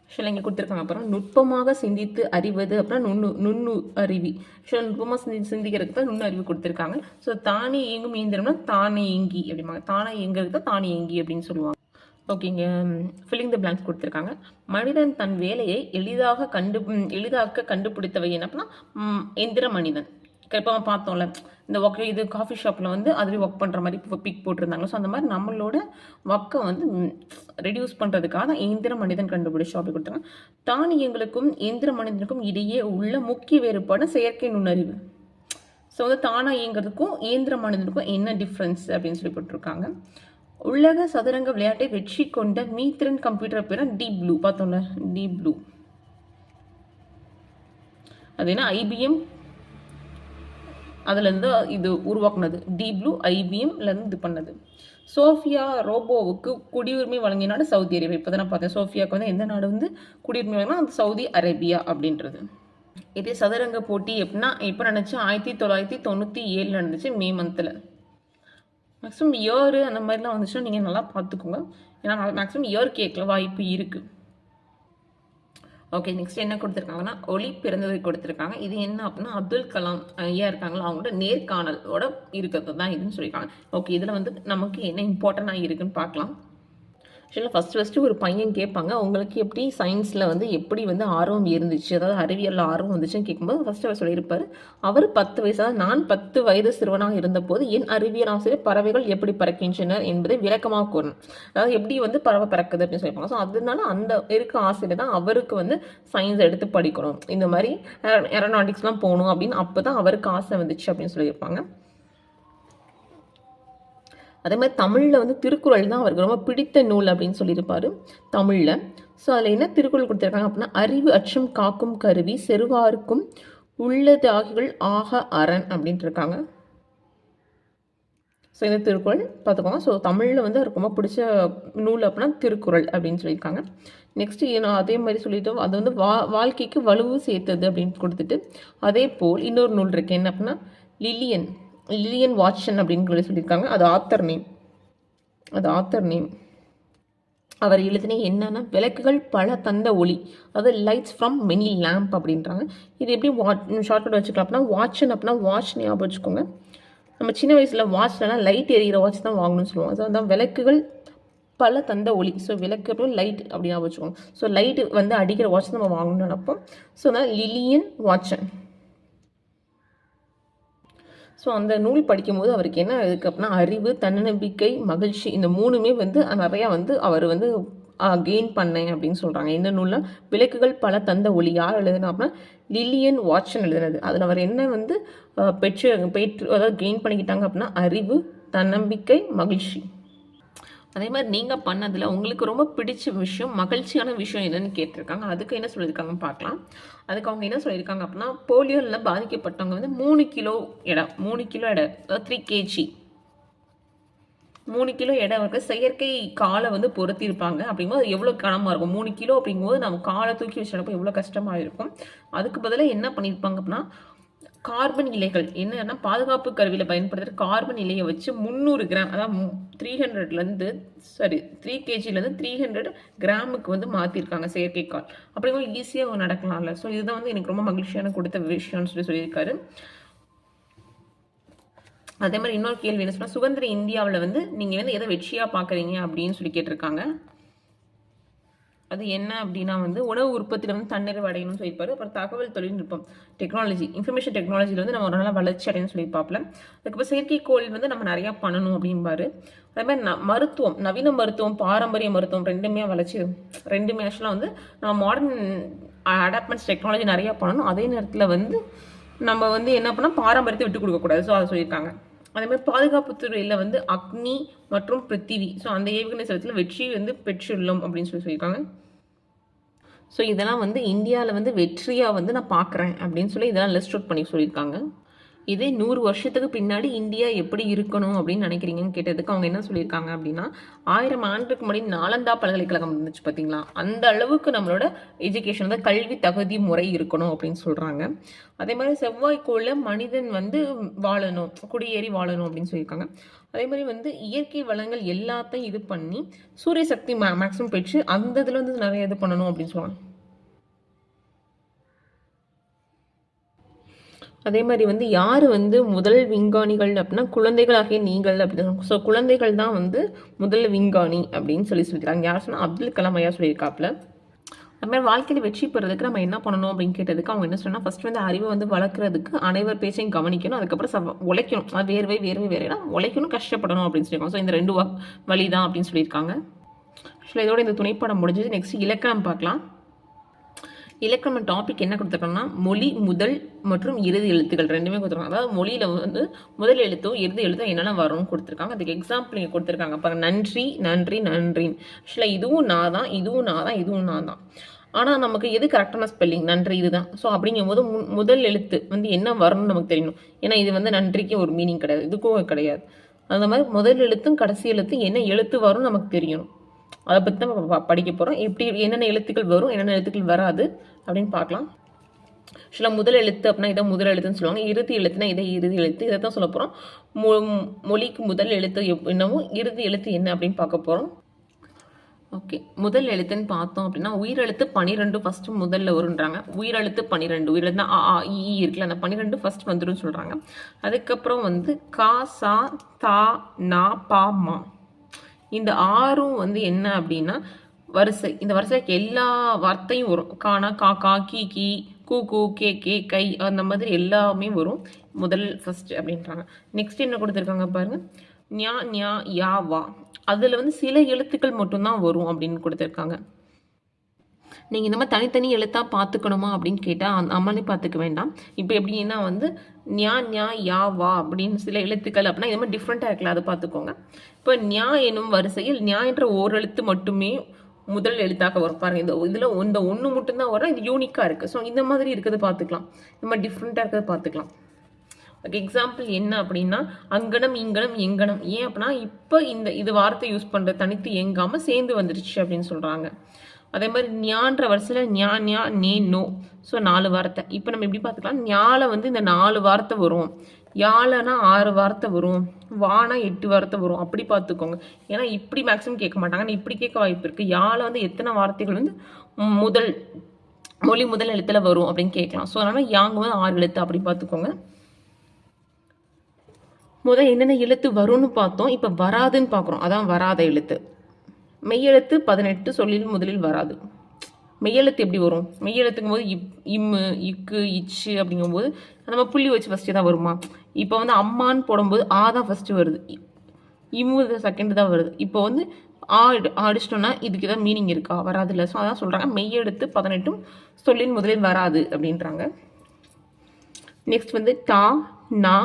ஆக்சுவலாக இங்கே கொடுத்துருக்காங்க. அப்புறம் நுட்பமாக சிந்தித்து அறிவது அப்புறம் நுண்ணு அறிவி. ஆக்சுவலாக நுட்பமாக சிந்திக்கிறதுக்கு தான் நுண்ணறிவு கொடுத்துருக்காங்க. ஸோ தானே இயங்கும் இயந்திரம்னா தானே இயங்கி அப்படிம்பாங்க, தானே இயங்கிறது தான் தானே இயங்கி அப்படின்னு சொல்லுவாங்க. ஓகே, இங்கே ஃபில்லிங் த பிளாங்க்ஸ் கொடுத்துருக்காங்க. மனிதன் தன் வேலையை எளிதாக்க கண்டுபிடித்தவை என்ன அப்படின்னா எந்திர மனிதன். இப்போ பார்த்தோம்ல இந்த ஒர்க், இது காஃபி ஷாப்பில் வந்து அதுவே ஒர்க் பண்ணுற மாதிரி பிக் போட்டிருந்தாங்க. ஸோ அந்த மாதிரி நம்மளோட ஒர்க்கை வந்து ரெடியூஸ் பண்ணுறதுக்காக தான் எந்திர மனிதன் கண்டுபிடிச்சு அப்படி கொடுத்துருக்காங்க. தானியங்களுக்கும் எந்திர மனிதனுக்கும் இடையே உள்ள முக்கிய வேறுபாடு செயற்கை நுண்ணறிவு. ஸோ வந்து தானாக இயங்கிறதுக்கும் இயந்திர மனிதனுக்கும் என்ன டிஃப்ரென்ஸ் அப்படின்னு சொல்லி போட்டிருக்காங்க. உலக சதுரங்க விளையாட்டை வெற்றி கொண்ட மீத்திறன் கம்ப்யூட்டர் பேர் டீப் ப்ளூ. பார்த்தோம்ல டீப் ப்ளூ, அது என்ன ஐபிஎம் அதுலேருந்து இது உருவாக்குனது. டீப் ப்ளூ ஐபிஎம்லேருந்து இது பண்ணது. சோஃபியா ரோபோவுக்கு குடியுரிமை வழங்கிய நாடு சவுதி அரேபியா. இப்போ தான் நான் பார்த்தேன், சோஃபியாவுக்கு வந்து எந்த நாடு வந்து குடியுரிமை வழங்கினா அது சவுதி அரேபியா அப்படின்றது. இதே சதுரங்க போட்டி எப்படின்னா இப்போ நினச்சி 1997 நடந்துச்சு மே மந்தில். மேக்ஸிமம் இயர் அந்த மாதிரிலாம் வந்துச்சுன்னா நீங்கள் நல்லா பார்த்துக்கோங்க. ஏன்னா மேக்ஸிமம் இயர் கேட்கல வாய்ப்பு இருக்குது. ஓகே, நெக்ஸ்ட் என்ன கொடுத்துருக்காங்கன்னா ஒளி பிறந்ததை கொடுத்துருக்காங்க. இது என்ன அப்படின்னா அப்துல் கலாம் ஐயா இருக்காங்களா, அவங்களோட நேர்காணலோட இருக்கிறது தான் இதுன்னு சொல்லியிருக்காங்க. ஓகே, இதில் வந்து நமக்கு என்ன இம்பார்ட்டண்டாக இருக்குன்னு பார்க்கலாம். ஆக்சுவலாக ஃபஸ்ட்டு ஒரு பையன் கேட்பாங்க, உங்களுக்கு எப்படி சயின்ஸில் வந்து எப்படி வந்து ஆர்வம் இருந்துச்சு, அதாவது அறிவியலில் ஆர்வம் வந்துச்சுன்னு கேட்கும்போது ஃபஸ்ட்டு அவர் சொல்லியிருப்பார், அவர் 10 வயசு, அதாவது நான் 10 வயது சிறுவனாக இருந்தபோது என் அறிவியல் ஆசிரியர் பறவைகள் எப்படி பறக்கின்றன என்பதை விளக்கமாக கூறணும். அதாவது எப்படி வந்து பறவை பறக்குது அப்படின்னு சொல்லியிருப்பாங்க. ஸோ அதனால அந்த இருக்க ஆசிரியர் தான் அவருக்கு வந்து சயின்ஸ் எடுத்து படிக்கணும், இந்த மாதிரி ஏரோநாட்டிக்ஸ்லாம் போகணும் அப்படின்னு அப்போ தான் அவருக்கு ஆசை வந்துச்சு அப்படின்னு சொல்லியிருப்பாங்க. அதே மாதிரி தமிழில் வந்து திருக்குறள் தான் அவருக்கு ரொம்ப பிடித்த நூல் அப்படின்னு சொல்லியிருப்பார் தமிழில். ஸோ அதில் என்ன திருக்குறள் கொடுத்துருக்காங்க அப்படின்னா, அறிவு அச்சம் காக்கும் கருவி செருவாருக்கும் உள்ளதாகிகள் ஆக அரண் அப்படின்ட்டு இருக்காங்க. ஸோ இந்த திருக்குறள் பார்த்துக்கோங்க. ஸோ தமிழில் வந்து அவருக்கு ரொம்ப பிடிச்ச நூல் அப்படின்னா திருக்குறள் அப்படின்னு சொல்லியிருக்காங்க. நெக்ஸ்ட்டு அதே மாதிரி சொல்லிட்டு அது வந்து வாழ்க்கைக்கு வலுவு சேர்த்தது அப்படின்னு கொடுத்துட்டு, அதே போல் இன்னொரு நூல் இருக்குது என்ன அப்படின்னா லில்லியன் வாட்சன் அப்படின்னு சொல்லியிருக்காங்க. அது ஆத்தர் நேம். அவர் எழுதின என்னன்னா விளக்குகள் பல தந்த ஒளி, அதாவது லைட்ஸ் ஃப்ரம் மெனி லேம்ப் அப்படின்றாங்க. இது எப்படி ஷார்ட்கட் வச்சுக்கலாம் அப்படின்னா வாட்சன் அப்படின்னா வாட்ச் ஞாபகம் வச்சுக்கோங்க. நம்ம சின்ன வயசில் வாட்ச்லாம் லைட் எரியிற வாட்ச் தான் வாங்கணும்னு சொல்லுவோம். ஸோ அதான் விளக்குகள் பல தந்த ஒளி. ஸோ விளக்கு அப்படின்னு லைட் அப்படின்னு வச்சுக்கோங்க. ஸோ லைட்டு வந்து அடிக்கிற வாட்ச் நம்ம வாங்கணும்னு நினைப்போம். ஸோ அதனால் லில்லியன் வாட்சன். ஸோ அந்த நூல் படிக்கும்போது அவருக்கு என்ன இருக்குது அப்படின்னா அறிவு, தன்னம்பிக்கை, மகிழ்ச்சி, இந்த மூணுமே வந்து நிறையா வந்து அவர் வந்து கெயின் பண்ணேன் அப்படின்னு சொல்கிறாங்க. இந்த நூலில் விளக்குகள் பல தந்த ஒளி யார் எழுதுனா அப்படின்னா லில்லியன் வாட்சன் எழுதுனது. அதில் அவர் என்ன வந்து பெற்று அதாவது கெயின் பண்ணிக்கிட்டாங்க அப்படின்னா அறிவு, தன்னம்பிக்கை, மகிழ்ச்சி. அதே மாதிரி நீங்கள் பண்ணதில் உங்களுக்கு ரொம்ப பிடிச்ச விஷயம், மகிழ்ச்சியான விஷயம் என்னன்னு கேட்டிருக்காங்க. அதுக்கு என்ன சொல்லியிருக்காங்கன்னு பார்க்கலாம். அதுக்கு அவங்க என்ன சொல்லியிருக்காங்க அப்படின்னா போலியோவில் பாதிக்கப்பட்டவங்க வந்து 3 கிலோ எடை, 3 கிலோ எடை, 3 kg 3 கிலோ எடை இருக்க செயற்கை காலை வந்து பொருத்திருப்பாங்க. அப்படிங்கும்போது அது எவ்வளோ கனமாக இருக்கும். 3 கிலோ அப்படிங்கும்போது நம்ம காலை தூக்கி வச்சிடப்போ எவ்வளோ கஷ்டமாக இருக்கும். அதுக்கு பதிலாக என்ன பண்ணியிருப்பாங்க அப்படின்னா கார்பன் இலைகள் என்னன்னா பாதுகாப்பு கருவியில் பயன்படுத்துகிற கார்பன் இலையை வச்சு 300 கிராம், அதாவது 3 kgலேருந்து 300 கிராமுக்கு வந்து மாற்றிருக்காங்க செயற்கைக்கால். அப்படிங்கும்போது ஈஸியாக அவங்க நடக்கலாம்ல. ஸோ இதுதான் வந்து எனக்கு ரொம்ப மகிழ்ச்சியான கொடுத்த விஷயம்னு சொல்லியிருக்காரு. அதே மாதிரி இன்னொரு கேள்வி என்ன சொன்னால் சுதந்திர இந்தியாவில் வந்து நீங்கள் வந்து எதை வெற்றியாக பார்க்குறீங்க அப்படின்னு சொல்லி கேட்டிருக்காங்க. அது என்ன அப்படின்னா வந்து உணவு உற்பத்தியில் வந்து தன்னிறைவு அடையணும்னு சொல்லியிருப்பாரு. அப்புறம் தகவல் தொழில்நுட்பம் டெக்னாலஜி, இன்ஃபர்மேஷன் டெக்னாலஜியில் வந்து நம்ம ஒரு நாள் வளர்ச்சி அடையணும்னு சொல்லியிருப்பாப்புல. அதுக்கப்புறம் செயற்கைக்கோள் வந்து நம்ம நிறையா பண்ணணும் அப்படின்பாரு. அதே மாதிரி மருத்துவம், நவீன மருத்துவம், பாரம்பரிய மருத்துவம் ரெண்டுமே வளர்ச்சி, ரெண்டுமே ஆக்சுவலாக வந்து நம்ம மாடர்ன் அடாப்ட்மெண்ட்ஸ் டெக்னாலஜி நிறையா பண்ணணும். அதே நேரத்தில் வந்து நம்ம வந்து என்ன பண்ணால் பாரம்பரியத்தை விட்டு கொடுக்கக்கூடாது. ஸோ அதை சொல்லியிருக்காங்க. அதே மாதிரி பாதுகாப்புத்துறையில் வந்து அக்னி மற்றும் பிருத்திவி, ஸோ அந்த ஏவுகணை செலுத்தல வெற்றி வந்து பெற்றுள்ளோம் அப்படின்னு சொல்லியிருக்காங்க. ஸோ இதெல்லாம் வந்து இந்தியாவில் வந்து வெற்றியாக வந்து நான் பார்க்குறேன் அப்படின்னு சொல்லி இதெல்லாம் லிஸ்ட் அவுட் பண்ணி சொல்லியிருக்காங்க. இதே 100 வருஷத்துக்கு பின்னாடி இந்தியா எப்படி இருக்கணும் அப்படின்னு நினைக்கிறீங்கன்னு கேட்டதுக்கு அவங்க என்ன சொல்லியிருக்காங்க அப்படின்னா 1000 ஆண்டுக்கு முன்னாடி நாலந்தா பல்கலைக்கழகம் இருந்துச்சு பார்த்தீங்களா, அந்த அளவுக்கு நம்மளோட எஜுகேஷன் வந்து கல்வி தகுதி முறை இருக்கணும் அப்படின்னு சொல்கிறாங்க. அதே மாதிரி செவ்வாய்க்கோளில் மனிதன் வந்து வாழணும், குடியேறி வாழணும் அப்படின்னு சொல்லியிருக்காங்க. அதே மாதிரி வந்து இயற்கை வளங்கள் எல்லாத்தையும் இது பண்ணி சூரிய சக்தி மேக்ஸிமம் பெற்று அந்த இதில் வந்து நிறைய இது பண்ணணும் அப்படின்னு சொல்லுவாங்க. அதே மாதிரி வந்து யார் வந்து முதல் விஞ்ஞானிகள் அப்படின்னா குழந்தைகளாகிய நீங்கள் அப்படின்னு. ஸோ குழந்தைகள் தான் வந்து முதல் விஞ்ஞானி அப்படின்னு சொல்லியிருக்காங்க. யார் சொன்னால் அப்துல் கலாம் ஐயா சொல்லியிருக்காப்புல. அது மாதிரி வாழ்க்கையில் வெற்றி பெறதுக்கு நம்ம என்ன பண்ணணும் அப்படின்னு கேட்டதுக்கு அவங்க என்ன சொன்னால் ஃபஸ்ட் வந்து அறிவை வந்து வளர்க்குறதுக்கு அனைவர் பேச்சையும் கவனிக்கணும், அதுக்கப்புறம் உழைக்கணும், அது வேர்வைனா உழைக்கணும், கஷ்டப்படணும் அப்படின்னு சொல்லியிருக்காங்க. ஸோ இந்த 2 வழி தான் அப்படின்னு சொல்லியிருக்காங்க. ஆக்சுவலாக இதோட இந்த துணைப்படம் முடிஞ்சது. நெக்ஸ்ட் இலக்கணம் பார்க்கலாம். இலக்கணம் டாபிக் என்ன கொடுத்துருக்காங்கன்னா மொழி முதல் மற்றும் இறுதி எழுத்துக்கள் ரெண்டுமே கொடுத்துருக்காங்க. அதாவது மொழியில் வந்து முதல் எழுத்தும் இறுதி எழுத்தும் என்னென்ன வரும்னு கொடுத்துருக்காங்க. அதுக்கு எக்ஸாம்பிள் இங்கே கொடுத்துருக்காங்க பாருங்க, நன்றி நன்றி நன்றின்னு. ஆக்சுவலாக இதுவும் நான் தான், இதுவும் நான் தான், இதுவும் நான் தான். ஆனால் நமக்கு எது கரெக்டான ஸ்பெல்லிங், நன்றி இதுதான். ஸோ அப்படிங்கும்போது முதல் எழுத்து வந்து என்ன வரணும்னு நமக்கு தெரியணும். ஏன்னா இது வந்து நன்றிக்கு ஒரு மீனிங் கிடையாது, இதுக்கும் கிடையாது. அந்த மாதிரி முதல் எழுத்தும் கடைசி எழுத்தும் என்ன எழுத்து வரும்னு நமக்கு தெரியணும். அதை பற்றி தான் நம்ம படிக்க போகிறோம். எப்படி என்னென்ன எழுத்துக்கள் வரும், என்னென்ன எழுத்துக்கள் வராது அப்படின்னு பார்க்கலாம். ஆக்சுவலாக முதல் எழுத்து அப்படின்னா இதை முதல் எழுத்துன்னு சொல்லுவாங்க. இறுதி எழுத்துனா இதை இறுதி எழுத்து. இதை தான் சொல்ல போகிறோம். மொழிக்கு முதல் எழுத்து என்னவோ இறுதி எழுத்து என்ன அப்படின்னு பார்க்க போகிறோம். ஓகே, முதல் எழுத்துன்னு பார்த்தோம் அப்படின்னா உயிரெழுத்து 12 ஃபர்ஸ்ட் முதல்ல வருன்றாங்க. உயிரெழுத்து 12, உயிரெழுத்துனா அ ஆ இ இருக்குல்ல, அந்த 12 ஃபர்ஸ்ட் வந்துடும் சொல்கிறாங்க. அதுக்கப்புறம் வந்து கா சா தா நா பா மா, இந்த 6ம் வந்து என்ன அப்படின்னா வரிசை. இந்த வரிசைக்கு எல்லா வார்த்தையும் வரும். கானா காக்கா கீ கீ கூ கூ கே கே கை, அந்த மாதிரி எல்லாமே வரும் முதல் ஃபர்ஸ்ட் அப்படின்றாங்க. நெக்ஸ்ட் என்ன கொடுத்துருக்காங்க பாருங்க, ஞா ஞா யா வா, அதில் வந்து சில எழுத்துக்கள் மட்டும்தான் வரும் அப்படின்னு கொடுத்துருக்காங்க. நீங்கள் இந்த மாதிரி தனித்தனி எழுத்தாக பார்த்துக்கணுமா அப்படின்னு கேட்டால் அம்மனே பார்த்துக்க வேண்டாம். இப்போ எப்படின்னா வந்து ஞா ஞா யா வா அப்படின்னு சில எழுத்துக்கள் அப்படின்னா இது மாதிரி டிஃப்ரெண்ட்டாக இருக்கல, அதை பார்த்துக்கோங்க. இப்போ ஞா எனும் வரிசையில் ஞா என்ற ஓர் எழுத்து மட்டுமே முதல் எழுத்தாக வரும் பாருங்க. இதில் இந்த ஒன்று மட்டும்தான் வரும், இது யூனிக்காக இருக்குது. ஸோ இந்த மாதிரி இருக்கிறது பார்த்துக்கலாம், இந்த மாதிரி டிஃப்ரெண்ட்டாக இருக்கிறது பார்த்துக்கலாம். ஓகே, எக்ஸாம்பிள் என்ன அப்படின்னா அங்கனம் இங்கனம் எங்கனம். ஏன் அப்படின்னா இப்போ இது வார்த்தை யூஸ் பண்ணுற தனித்து எங்காமல் சேர்ந்து வந்துருச்சு அப்படின்னு சொல்கிறாங்க. அதே மாதிரி ஞான்ற வரிசையில் ஞா ஞா நே நோ, ஸோ 4 வார்த்தை. இப்போ நம்ம எப்படி பார்த்துக்கலாம், ஞால வந்து இந்த 4 வார்த்தை வரும், யாழனா 6 வார்த்தை வரும், வானா 8 வார்த்தை வரும், அப்படி பார்த்துக்கோங்க. ஏன்னா இப்படி மேக்ஸிமம் கேட்க மாட்டாங்க, இப்படி கேட்க வாய்ப்பு இருக்குது. யாழ வந்து எத்தனை வார்த்தைகள் வந்து மொழி முதல் எழுத்துல வரும் அப்படின்னு கேட்கலாம். ஸோ அதனால் யாங்க வந்து 6 எழுத்து அப்படி பார்த்துக்கோங்க. முதல் என்னென்ன எழுத்து வரும்னு பார்த்தோம், இப்போ வராதுன்னு பார்க்குறோம். அதான் வராத எழுத்து. மெய்யெழுத்து 18 சொல்லில் முதலில் வராது. மெய்யெழுத்து எப்படி வரும், மெய்யெழுத்துக்கும் போது இம்மு இக்கு இச்சு அப்படிங்கும்போது நம்ம புள்ளி வச்சு ஃபஸ்ட்டு தான் வருமா. இப்போ வந்து அம்மான்னு போடும்போது ஆ தான் ஃபஸ்ட்டு வருது, இம்மு செகண்ட் தான் வருது. இப்போ வந்து அடிச்சிட்டோம்னா இதுக்கு தான் மீனிங் இருக்கா, வராது இல்லை. ஸோ அதான் சொல்கிறாங்க மெய்யெழுத்து 18 சொல்லில் முதலில் வராது அப்படின்றாங்க. நெக்ஸ்ட் வந்து டா நா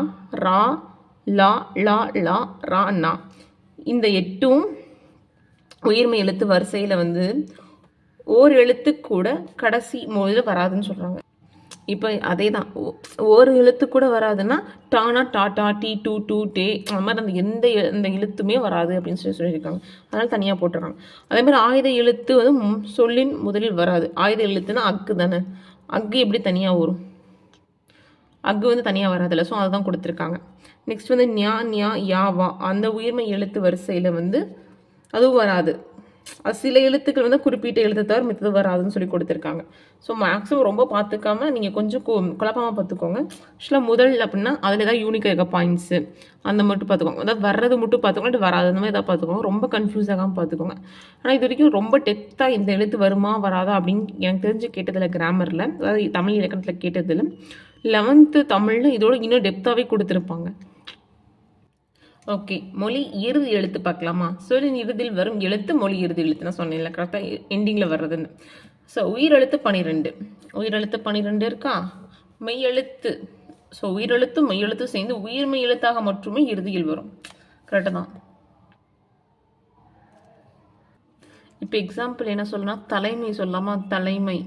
ரா லா லா லா ரா நா, இந்த 8ம் உயிர்மை எழுத்து வரிசையில் வந்து ஓர் எழுத்து கூட கடைசி மொழியில் வராதுன்னு சொல்கிறாங்க. இப்போ அதே தான், ஒரு எழுத்து கூட வராதுன்னா டானா டாட்டா டி டூ டூ டே, அந்த மாதிரி அந்த எந்த எழுத்துமே வராது அப்படின்னு சொல்லியிருக்காங்க. அதனால் தனியாக போட்டுறாங்க. அதே மாதிரி ஆயுத எழுத்து வந்து சொல்லின் முதலில் வராது. ஆயுத எழுத்துனா அக்கு தானே, அக்கு எப்படி தனியாக வரும், அக்கு வந்து தனியாக வராதில்ல. ஸோ அதுதான் கொடுத்துருக்காங்க. நெக்ஸ்ட் வந்து ஞா ஞா யாவா, அந்த உயிர்மை எழுத்து வரிசையில் வந்து அதுவும் வராது. சில எழுத்துக்கள் வந்து குறிப்பிட்ட எழுத்தை தவிர மித்தது வராதுன்னு சொல்லி கொடுத்துருக்காங்க. ஸோ மேக்ஸிமம் ரொம்ப பார்த்துக்காம நீங்கள் கொஞ்சம் குழப்பமாக பார்த்துக்கோங்க. ஆக்சுவலாக முதல் அப்படின்னா அதில் ஏதாவது யூனிக்காக இருக்க பாயிண்ட்ஸு அந்த மட்டும் பார்த்துக்கோங்க. அதாவது வர்றது மட்டும் பார்த்துக்கோங்க, வராது அந்த மாதிரி எதாவது பார்த்துக்கோங்க. ரொம்ப கன்ஃபியூஸ் ஆகாமல் பார்த்துக்கோங்க. ஆனால் இது வரைக்கும் ரொம்ப டெப்த்தாக இந்த எழுத்து வருமா வராதா அப்படின்னு எனக்கு தெரிஞ்சு கேட்டதில்லை கிராமரில், அதாவது தமிழ் இலக்கணத்தில் கேட்டதில்லை. 11th தமிழில் இதோட இன்னும் டெப்த்தாகவே கொடுத்துருப்பாங்க. ஓகே, மொழி இறுதி எழுத்து பார்க்கலாமா. சொல்லின் இறுதியில் வரும் எழுத்து மொழி இறுதி எழுத்து நான் சொன்னேன்ல, கரெக்டாக எண்டிங்கில் வர்றதுன்னு. ஸோ உயிரெழுத்து 12, உயிரெழுத்து 12 இருக்கா. மெய்யெழுத்து, ஸோ உயிரெழுத்தும் மெய்யெழுத்தும் சேர்ந்து உயிர்மெய் எழுத்தாக மட்டுமே இறுதியில் வரும், கரெக்டாக தான். இப்போ எக்ஸாம்பிள் என்ன சொல்லலாம், தலைமை சொல்லலாமா. தலைமை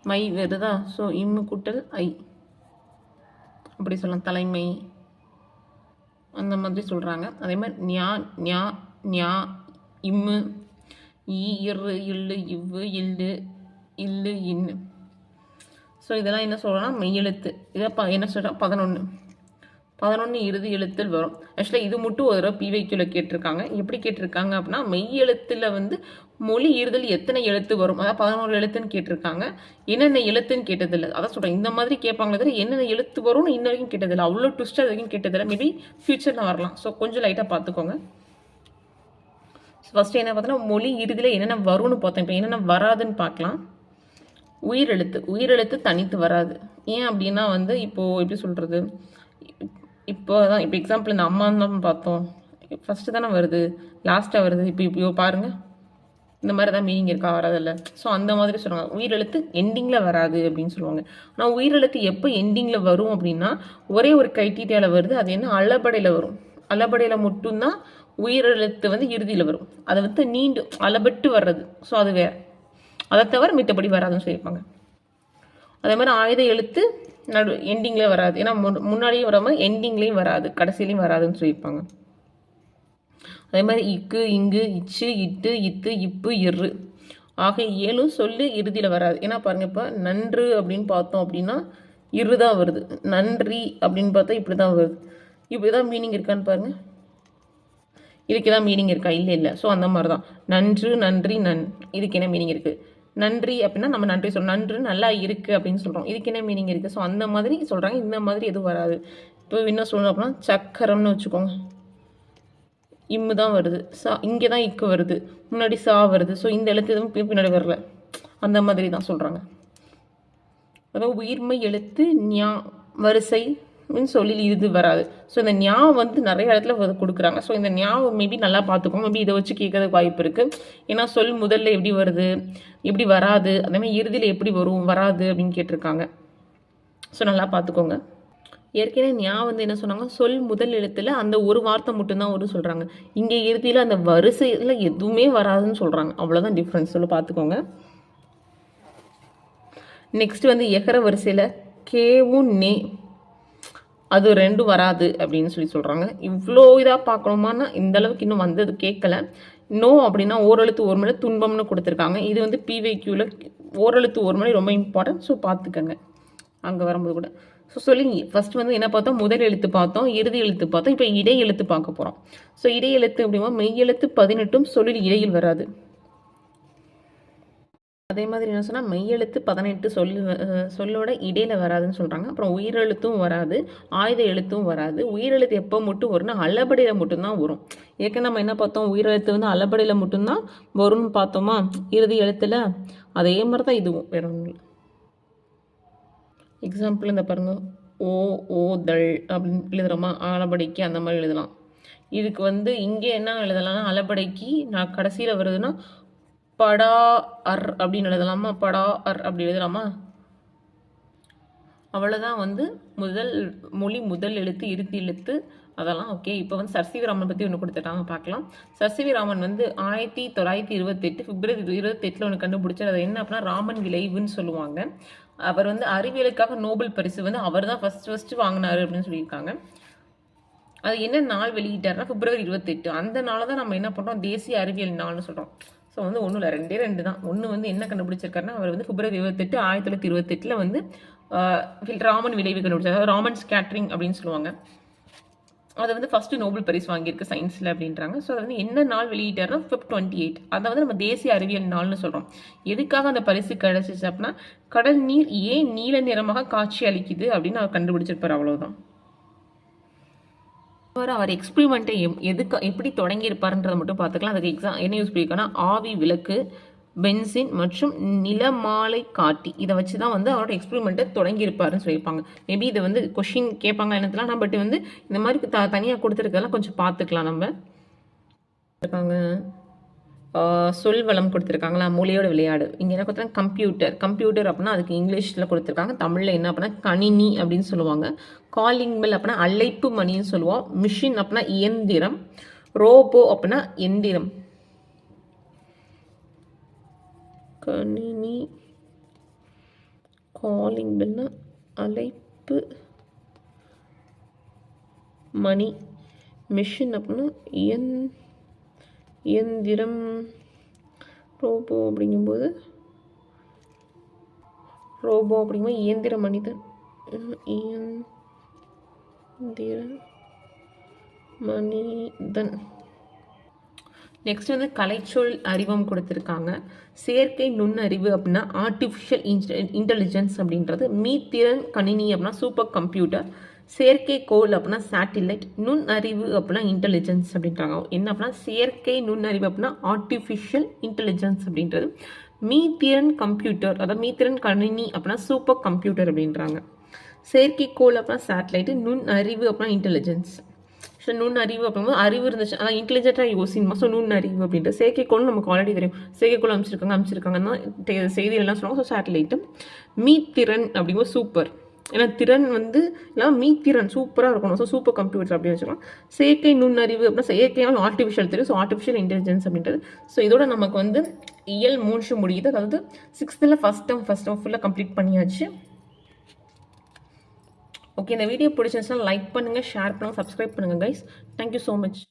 மை வருதா, ஸோ இம்மு கூட்டல் ஐ அப்படி சொல்லலாம், தலைமை அந்த மாதிரி சொல்கிறாங்க. அதே மாதிரி ஞா ஞா ஞா இம்மு ஈ இரு இல்லு இவ்வு இல்லு இல்லு இன்னு. ஸோ இதெல்லாம் என்ன சொல்கிறோன்னா மெய்யெழுத்து. இதை என்ன சொல்கிறோம் 11 இறுதி எழுத்தில் வரும். ஆக்சுவலாக இது மட்டும் ஒரு தடவை பிவைக்கியூவில் கேட்டிருக்காங்க. எப்படி கேட்டிருக்காங்க அப்படின்னா மெய் எழுத்தில் வந்து மொழி இறுதில் எத்தனை எழுத்து வரும், அதாவது 11 எழுத்துன்னு கேட்டிருக்காங்க. என்னென்ன எழுத்துன்னு கேட்டதில்லை, அதான் சொல்கிறேன். இந்த மாதிரி கேட்பாங்களே தவிர என்னென்ன எழுத்து வரும்னு இன்ன வரைக்கும் கேட்டதில்லை. அவ்வளோ ட்விஸ்டாக வரைக்கும் கேட்டதில்லை. மேபி ஃபியூச்சரில் வரலாம். ஸோ கொஞ்சம் லைட்டாக பார்த்துக்கோங்க. ஃபஸ்ட்டு என்ன பார்த்தோன்னா மொழி இறுதியில் என்னென்ன வரும்னு பார்த்தோம். இப்போ என்னென்ன வராதுன்னு பார்க்கலாம். உயிரெழுத்து தனித்து வராது. ஏன் அப்படின்னா வந்து இப்போது எப்படி சொல்கிறது, இப்போ தான் இப்போ எக்ஸாம்பிள் இந்த அம்மான்னு தான் பார்த்தோம், ஃபஸ்ட்டு தானே வருது, லாஸ்ட்டாக வருது. இப்போ பாருங்கள், இந்த மாதிரி தான் மீனிங் இருக்கா, வராதில்ல. ஸோ அந்த மாதிரி சொல்லுவாங்க. உயிரெழுத்து எண்டிங்கில் வராது அப்படின்னு சொல்லுவாங்க. ஆனால் உயிரெழுத்து எப்போ எண்டிங்கில் வரும் அப்படின்னா ஒரே ஒரு கைட்டீட்டியால் வருது. அது என்ன, அளபடையில் வரும். அளபடையில் மட்டும்தான் உயிரெழுத்து வந்து இறுதியில் வரும். அதை வந்து நீண்டு அளபட்டு வர்றது. ஸோ அது வேறு, அதை தவிர மித்தபடி வராதுன்னு சொல்லியிருப்பாங்க. அதே மாதிரி ஆயுத எழுத்து எண்டிங்கில் வராது. ஏன்னா முன்னாடியும் வராமல் எண்டிங்லேயும் வராது, கடைசியிலையும் வராதுன்னு சொல்லியிருப்பாங்க. அதே மாதிரி இக்கு இங்கு இச்சு இட்டு இத்து இப்பு இரு ஆக இயலும் சொல்லு இறுதியில் வராது. ஏன்னா பாருங்க, இப்போ நன்று அப்படின்னு பார்த்தோம் அப்படின்னா இரு தான் வருது. நன்றி அப்படின்னு பார்த்தா இப்படி தான் வருது. இப்படி தான் மீனிங் இருக்கான்னு பாருங்க. இதுக்கு தான் மீனிங் இருக்கா? இல்லை இல்லை. ஸோ அந்த மாதிரி தான் நன்று, நன்றி, இதுக்கு என்ன மீனிங் இருக்குது? நன்றி அப்படின்னா நம்ம நன்றி சொல்கிறோம். நன்று நல்லா இருக்குது அப்படின்னு சொல்கிறோம். இதுக்கு என்ன மீனிங் இருக்குது? ஸோ அந்த மாதிரி சொல்கிறாங்க. இந்த மாதிரி எதுவும் வராது. இப்போ என்ன சொல்லணும் அப்படின்னா சக்கரம்னு வச்சுக்கோங்க. இம்மு தான் வருது. சா இங்கே தான் இக்கு வருது. முன்னாடி சா வருது. ஸோ இந்த எழுத்து எதுவும் பின்னாடி வரல. அந்த மாதிரி தான் சொல்கிறாங்க. அதாவது உயிர்மை எழுத்து ஞா வரிசை சொல்லில் இது வராது. ஸோ இந்த ஞா வந்து நிறைய இடத்துல கொடுக்குறாங்க. ஸோ இந்த ஞாவை மேபி நல்லா பார்த்துக்கோங்க. மேபி இதை வச்சு கேட்கறதுக்கு வாய்ப்பு இருக்குது. ஏன்னா சொல் முதல்ல எப்படி வருது, எப்படி வராது, அதேமாதிரி இறுதியில் எப்படி வரும் வராது அப்படின்னு கேட்டிருக்காங்க. ஸோ நல்லா பார்த்துக்கோங்க. ஏற்கனவே ஞா வந்து என்ன சொன்னாங்க, சொல் முதல் எழுத்துல அந்த ஒரு வார்த்தை மட்டும்தான் வரும் சொல்கிறாங்க. இங்கே இறுதியில் அந்த வரிசையில் எதுவுமே வராதுன்னு சொல்கிறாங்க. அவ்வளோதான் டிஃப்ரென்ஸ். சொல்லி பார்த்துக்கோங்க. நெக்ஸ்ட் வந்து எகர வரிசையில் கேவும் நே அது ரெண்டும் வராது அப்படின்னு சொல்கிறாங்க. இவ்வளோ இதாக பார்க்கணுமான்னா இந்த அளவுக்கு இன்னும் வந்தது கேட்கல. நோ அப்படின்னா ஓரெழுத்து ஒரு மணி துன்பம்னு கொடுத்துருக்காங்க. இது வந்து பிவைக்யூவில் ஓரெழுத்து ஒரு மணி ரொம்ப இம்பார்ட்டன்ட். ஸோ பார்த்துக்கங்க அங்கே வரும்போது கூட. ஸோ சொல்லி ஃபர்ஸ்ட் வந்து என்ன பார்த்தோம், முதல் எழுத்து பார்த்தோம், இறுதி எழுத்து பார்த்தோம். இப்போ இடை எழுத்து பார்க்க போகிறோம். ஸோ இடை எழுத்து அப்படின்னா மெய் எழுத்து 18 சொல்லில் இடையில் வராது. அதே மாதிரி என்ன சொன்னால் மெய்யெழுத்து 18 சொல்லோட இடையில வராதுன்னு சொல்கிறாங்க. அப்புறம் உயிரெழுத்தும் வராது, ஆயுத எழுத்தும் வராது. உயிரெழுத்து எப்போ மட்டும் வரும்னா அளபடியில் மட்டும்தான் வரும். ஏற்கனவே நம்ம என்ன பார்த்தோம், உயிரெழுத்து வந்து அளபடியில் மட்டும்தான் வரும்னு பார்த்தோமா இறுதி எழுத்தில். அதே மாதிரி தான் இதுவும் வேற ஒன்றும் இல்லை. எக்ஸாம்பிள் இந்த பாருங்க, ஓ ஓ தள் அப்படின்னு எழுதுகிறோமா, அளபடிக்கு அந்த மாதிரி எழுதலாம். இதுக்கு வந்து இங்கே என்ன எழுதலாம்னா அளபடிக்கு நான் கடைசியில் வருதுன்னா படா அர் அப்படின்னு எழுதலாமா, படா அர் அப்படி எழுதலாமா. அவ்வளோதான் வந்து முதல் எழுத்து இறுதி எழுத்து அதெல்லாம் ஓகே. இப்போ வந்து சர்சிவிராமன் பற்றி ஒன்று கொடுத்துட்டாங்க, பார்க்கலாம். சர்சிவிராமன் வந்து 1928 பிப்ரவரி 28 ஒன்று கண்டுபிடிச்சார். அது என்ன அப்படின்னா ராமன் விளைவுன்னு சொல்லுவாங்க. அவர் வந்து அறிவியலுக்காக நோபல் பரிசு வந்து அவர் தான் ஃபர்ஸ்ட் வாங்கினாரு அப்படின்னு சொல்லியிருக்காங்க. அது என்ன நாள் வெளியிட்டாருன்னா பிப்ரவரி 28. அந்த நாளை தான் நம்ம என்ன பண்ணுறோம், தேசிய அறிவியல் நாள்னு சொல்கிறோம். ஸோ வந்து ஒன்றும் இல்லை, ரெண்டு தான். ஒன்று வந்து என்ன கண்டுபிடிச்சிருக்காருன்னா அவர் வந்து பிப்ரவரி 28 1928 வந்து ராமன் விளைவு கண்டுபிடிச்சார். அதாவது ராமன் ஸ்கேட்டரிங் அப்படின்னு சொல்லுவாங்க. அதை வந்து ஃபஸ்ட்டு நோபல் பரிசு வாங்கியிருக்கு சயின்ஸில் அப்படின்றாங்க. ஸோ அது வந்து என்ன நாள் வெளியிட்டாருன்னா Feb 28. அதை வந்து நம்ம தேசிய அறிவியல் நாள்னு சொல்கிறோம். எதுக்காக அந்த பரிசு கிடைச்சிச்சு அப்படின்னா கடல் நீர் ஏன் நீல நிறமாக காட்சி அளிக்குது அப்படின்னு அவர் கண்டுபிடிச்சிருப்பார். அவ்வளோதான். அவர் எக்ஸ்பிரிமெண்ட்டை எப்படி தொடங்கியிருப்பாருன்றதை மட்டும் பார்த்துக்கலாம். அதுக்கு என்ன யூஸ் பண்ணியிருக்காங்கன்னா ஆவி விளக்கு, பென்சின் மற்றும் நிலமாலை காட்டி இதை வச்சு தான் வந்து அவரோட எக்ஸ்பிரிமெண்ட்டை தொடங்கியிருப்பாருன்னு சொல்லியிருப்பாங்க. மேபி இதை வந்து கொஷின் கேட்பாங்க என்னத்துலாம், பட் வந்து இந்த மாதிரி தனியாக கொடுத்துருக்கதெல்லாம் கொஞ்சம் பார்த்துக்கலாம். நம்ம இருக்காங்க சொல் வளம் கொடுத்துருக்காங்களா, மொழியோட விளையாடு. இங்கே என்ன கொடுத்துருக்காங்க கம்ப்யூட்டர் அப்படின்னா அதுக்கு இங்கிலீஷில் கொடுத்துருக்காங்க. தமிழில் என்ன அப்படின்னா கணினி அப்படின்னு சொல்லுவாங்க. காலிங் பெல் அப்படின்னா அழைப்பு மணின்னு சொல்லுவோம். மிஷின் அப்படின்னா இயந்திரம். ரோபோ அப்படின்னா எந்திரம். கணினி, காலிங் பெல்னா அழைப்பு மணி. மிஷின் அப்படின்னா இயந்திரம். ரோபோ அப்படிங்கும்போது இயந்திர மனிதன். இயந்திர மனிதன். நெக்ஸ்ட் வந்து கலைச்சொல் அறிவம் கொடுத்துருக்காங்க. செயற்கை நுண்ணறிவு அப்படின்னா ஆர்டிஃபிஷியல் இன்டெலிஜென்ஸ் அப்படின்றது. மீத்திறன் கணினி அப்படின்னா சூப்பர் கம்ப்யூட்டர். செயற்கைக்கோள் அப்படின்னா சேட்டிலைட். நுண்ணறிவு அப்படின்னா இன்டெலிஜென்ஸ் அப்படின்றாங்க. என்ன அப்படின்னா செயற்கை நுண்ணறிவு அப்படின்னா ஆர்டிஃபிஷியல் இன்டெலிஜென்ஸ் அப்படின்றது. மீத்திறன் கம்ப்யூட்டர் அதாவது மீத்திறன் கணினி அப்படின்னா சூப்பர் கம்ப்யூட்டர் அப்படின்றாங்க. செயற்கைக்கோள் அப்படின்னா சேட்டலைட்டு. நுண்ணறிவு அப்படின்னா இன்டெலிஜென்ஸ். ஸோ நுண்ணறிவு அப்படிங்கும்போது அறிவு இருந்துச்சு, அதான் இன்டெலிஜென்ட்டாக யோசிக்கணுமா. ஸோ நுண்ணறிவு அப்படின்ட்டு செயற்கைக்கோள் நமக்கு ஆல்ரெடி தெரியும். செயற்கைக்கோள் அமைச்சிருக்காங்கன்னா செய்தியெல்லாம் சொல்லுவாங்க. So satellite. மீத்திறன் அப்படிங்கும்போது சூப்பர். ஏன்னா திறன் வந்து எல்லாம் மீத்திறன் சூப்பராக இருக்கணும். ஸோ சூப்பர் கம்ப்யூட்டர் அப்படின்னு வச்சுக்கலாம். செயற்கை நுண்ணறிவு அப்படின்னா செயற்கையான ஆர்டிஃபிஷியல் தெரியும். ஸோ ஆர்டிஃபிஷியல் இன்டெலிஜென்ஸ் அப்படின்றது. ஸோ இதோட நமக்கு வந்து இயல் 3 முடியுது. அதாவது 6th ஃபர்ஸ்ட் டேர்ம் ஃபுல்லாக கம்ப்ளீட் பண்ணியாச்சு. ஓகே, இந்த வீடியோ பிடிச்சிருந்துச்சுன்னா லைக் பண்ணுங்கள், ஷேர் பண்ணுங்கள், சப்ஸ்கிரைப் பண்ணுங்கள் கைஸ். Thank you so much.